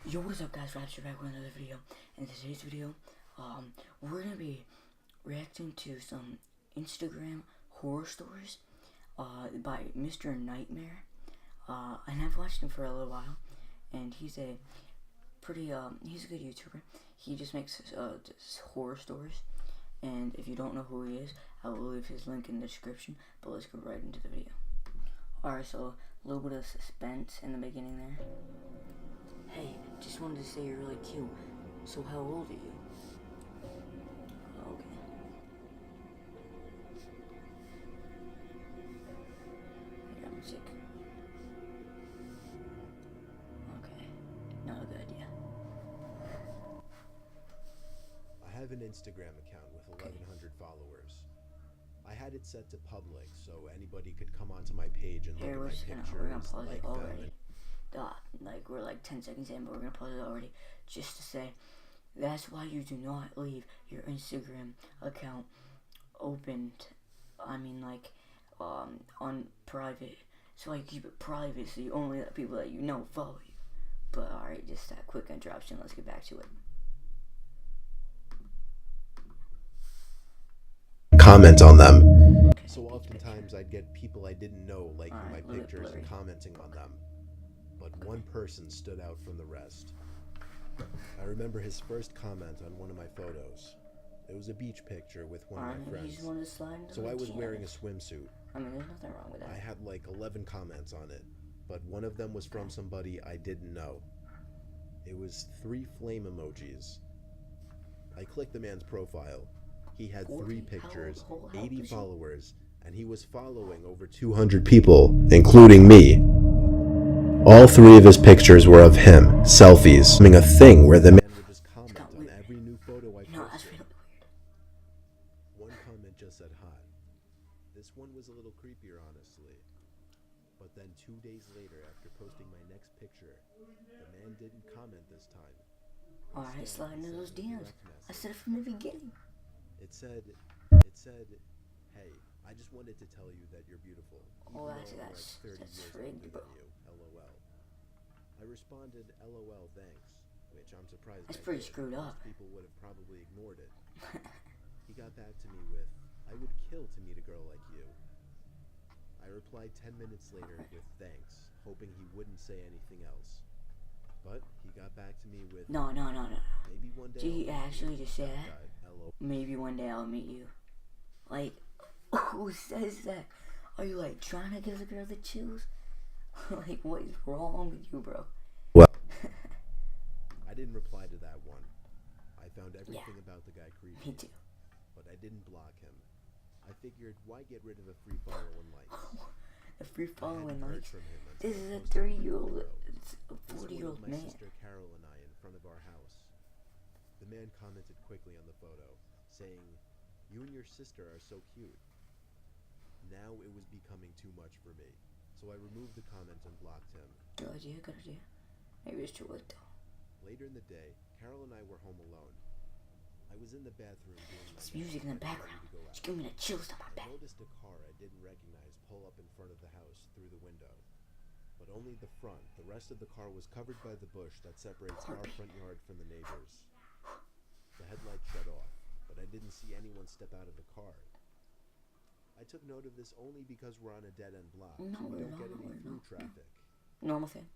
Yo, what is up, guys? Rapture back with another video. In today's video, we're gonna be reacting to some Instagram horror stories by Mr. Nightmare. And I've watched him for a little while, and he's a he's a good YouTuber. He just makes horror stories. And if you don't know who he is, I will leave his link in the description. But let's go right into the video. Alright, so a little bit of suspense in the beginning there. Hey, just wanted to say you're really cute. So how old are you? Okay. Yeah, I'm sick. Okay. Not a good idea. I have an Instagram account with 1,100 followers. I had it set to public so anybody could come onto my page and look at my pictures, we're gonna pause like it already. them. Like we're like 10 seconds in, but we're gonna pause it already just to say that's why you do not leave your Instagram account opened. I mean, like on private. So I keep it private so you only let people that you know follow you. But alright, just that quick interruption. Let's get back to it. Comment on them. So oftentimes I'd get people I didn't know liking my pictures and commenting on them. But one person stood out from the rest. I remember his first comment on one of my photos. It was a beach picture with one of my friends. So I was wearing a swimsuit. I mean, there's nothing wrong with that. I had like 11 comments on it, but one of them was from somebody I didn't know. It was 3 flame emojis. I clicked the man's profile. He had 3 pictures, 80 followers, and he was following over 200 people, including me. All 3 of his pictures were of him, selfies, doing a thing where the man would just comment on every new photo I posted. No, that's really One weird. comment just said hot. This one was a little creepier, honestly. But then 2 days later, after posting my next picture, the man didn't comment this time. Alright, slide into those DMs. I said it from the beginning. It said, hey, I just wanted to tell you that you're beautiful. Oh, Even that's though I'm like 30 years rigged, older bro. than you, LOL. I responded, LOL, thanks, which I'm surprised That's I pretty did. screwed up. Most people would have probably ignored it. He got back to me with, I would kill to meet a girl like you. I replied 10 minutes later with thanks, hoping he wouldn't say anything else. But he got back to me with, No. maybe one day Did he actually just say that? LOL. Maybe one day I'll meet you. Like, who says that? Are you like trying to give the girl the chills? Like, what is wrong with you, bro? Well, I didn't reply to that one. I found everything about the guy creepy. Me too. But I didn't block him. I figured, why get rid of a free follow and likes? A free follow and I hadn't heard likes. from him This until is I a posted 3-year-old, photo. it's a This 40-year-old photo of my man. sister Carol and I in front of our house. The man commented quickly on the photo, saying, you and your sister are so cute. Now it was becoming too much for me, so I removed the comment and blocked him. Good idea. Maybe it's too late though. Later in the day, Carol and I were home alone. I was in the bathroom doing my This music in the background, it's giving me the chills to my I back. noticed a car I didn't recognize pull up in front of the house through the window. But only the front. The rest of the car was covered by the bush that separates our front yard from the neighbors. The headlight shut off, but I didn't see anyone step out of the car. I took note of this only because we're on a dead-end block. We don't get any through traffic. Normal thing.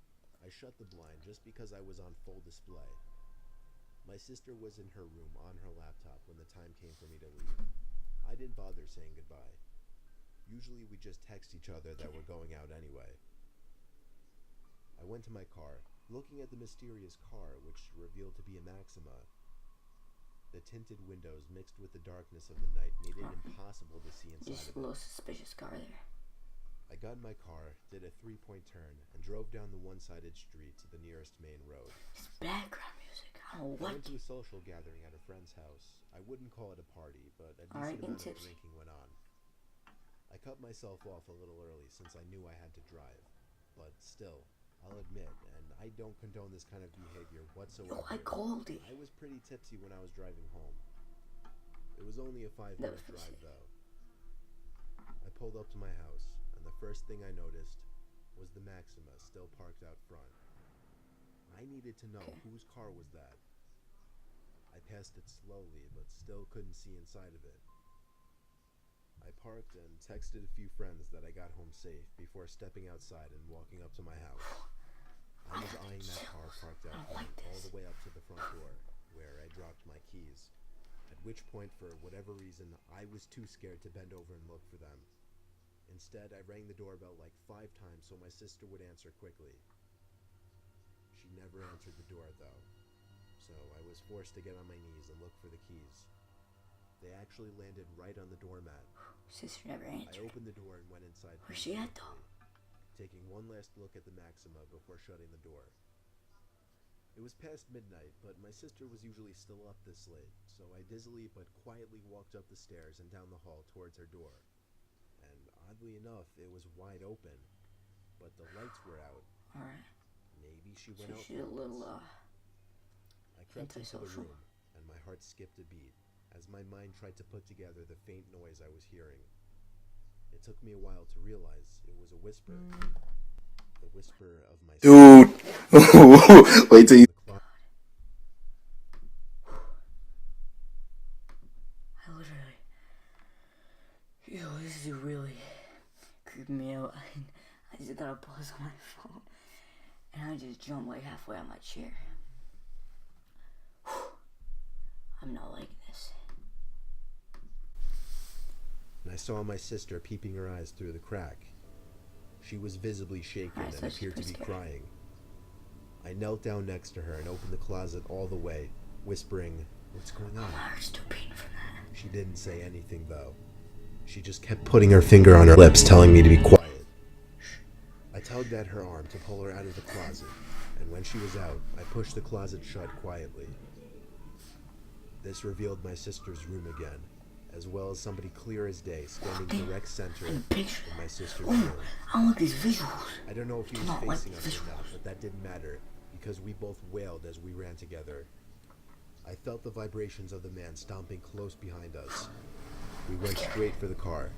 I shut the blind just because I was on full display. My sister was in her room on her laptop when the time came for me to leave. I didn't bother saying goodbye. Usually we just text each other that we're going out anyway. I went to my car, looking at the mysterious car, which revealed to be a Maxima. The tinted windows mixed with the darkness of the night made it impossible to see inside Just of a little it. suspicious car there. I got in my car, did a 3-point turn, and drove down the one-sided street to the nearest main road. It's background music. I don't I like went to it. a social gathering at a friend's house. I wouldn't call it a party, but a Alright, decent amount of tips. drinking went on. I cut myself off a little early since I knew I had to drive. But still, I'll admit, and I don't condone this kind of behavior whatsoever. Yo, I called it. I was pretty tipsy when I was driving home. It was only a 5-minute drive, though. I pulled up to my house, and the first thing I noticed was the Maxima still parked out front. I needed to know Okay. whose car was that. I passed it slowly, but still couldn't see inside of it. I parked and texted a few friends that I got home safe before stepping outside and walking up to my house. I was eyeing that car parked out front all the way up to the front door, where I dropped my keys. At which point, for whatever reason, I was too scared to bend over and look for them. Instead, I rang the doorbell like 5 times so my sister would answer quickly. She never answered the door, though, so I was forced to get on my knees and look for the keys. They actually landed right on the doormat. Sister never I answered. opened the door and went inside. Where's she at, though? Taking one last look at the Maxima before shutting the door. It was past midnight, but my sister was usually still up this late, so I dizzily but quietly walked up the stairs and down the hall towards her door. And oddly enough, it was wide open, but the lights were out. Alright. Maybe she So went out. she's a little, I crept into the antisocial. room, and my heart skipped a beat as my mind tried to put together the faint noise I was hearing. It took me a while to realize it was a whisper. The whisper of my Dude. Wait till you. I literally, this is really creeping me out. I just got a buzz on my phone, and I just jumped like halfway out my chair. I'm not liking this. And I saw my sister peeping her eyes through the crack. She was visibly shaken Alright, so and she's appeared to be pretty scary. crying. I knelt down next to her and opened the closet all the way, whispering, "What's going on?" My heart's still beating from that. She didn't say anything, though. She just kept putting her finger on her lips, telling me to be quiet. I tugged at her arm to pull her out of the closet, and when she was out, I pushed the closet shut quietly. This revealed my sister's room again, as well as somebody clear as day standing direct center in Picture. my sister's Oh, room. I don't like these visuals. I don't know if he was not like facing us or visuals. not, but that didn't matter, because we both wailed as we ran together. I felt the vibrations of the man stomping close behind us. We went straight for the car.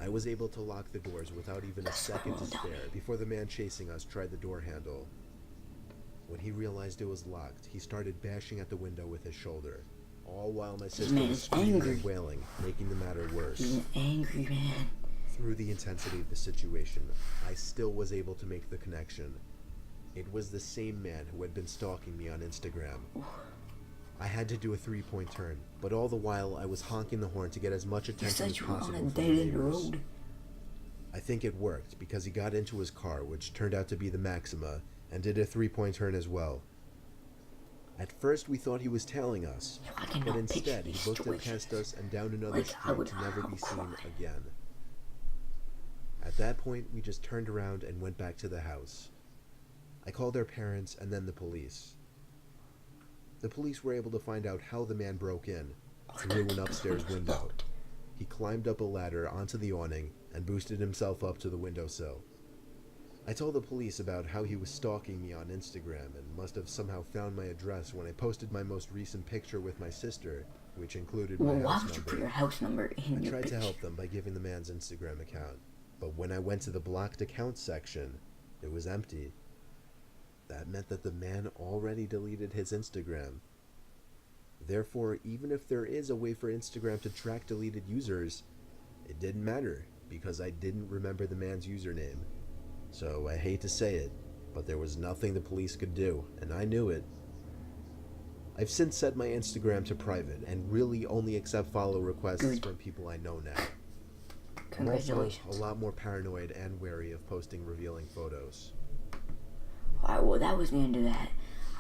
I was able to lock the doors without even a second to spare before the man chasing us tried the door handle. When he realized it was locked, he started bashing at the window with his shoulder, all while my sister man was is screaming angry. and wailing, making the matter worse. He's an angry man. Through the intensity of the situation, I still was able to make the connection. It was the same man who had been stalking me on Instagram. I had to do a 3-point turn, but all the while I was honking the horn to get as much You attention said as you were on possible a from the dead end neighbors. road. I think it worked because he got into his car, which turned out to be the Maxima, and did a 3-point turn as well. At first we thought he was tailing us, I but cannot picture instead these he booked it situations. past us and down another Like, I street would to never be seen cry. again. At that point, we just turned around and went back to the house. I called our parents and then the police. The police were able to find out how the man broke in, through an upstairs window. He climbed up a ladder onto the awning and boosted himself up to the windowsill. I told the police about how he was stalking me on Instagram and must have somehow found my address when I posted my most recent picture with my sister, which included my Well, why house would you number. put your house number in I your tried to picture? help them by giving the man's Instagram account, but when I went to the blocked accounts section, it was empty. That meant that the man already deleted his Instagram. Therefore, even if there is a way for Instagram to track deleted users, it didn't matter because I didn't remember the man's username. So I hate to say it, but there was nothing the police could do, and I knew it. I've since set my Instagram to private and really only accept follow requests Good. from people I know now. I'm also Congratulations. a lot more paranoid and wary of posting revealing photos. Alright, well, that was the end of that.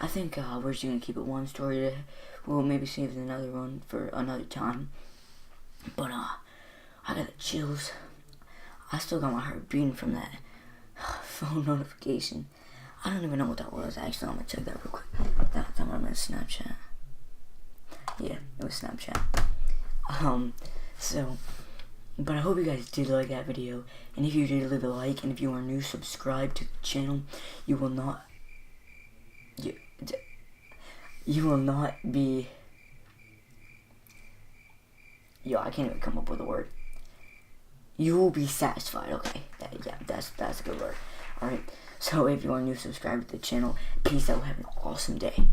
I think we're just gonna keep it one story today. We'll maybe save another one for another time. But I got the chills. I still got my heart beating from that phone notification. I don't even know what that was. Actually, I'm gonna check that real quick. That might have been Snapchat. Yeah, it was Snapchat. But I hope you guys did like that video. And if you did, leave a like. And if you are new, subscribe to the channel. You will not be... I can't even come up with a word. You will be satisfied, okay? That's a good word. Alright, So if you are new, subscribe to the channel. Peace out. Have an awesome day.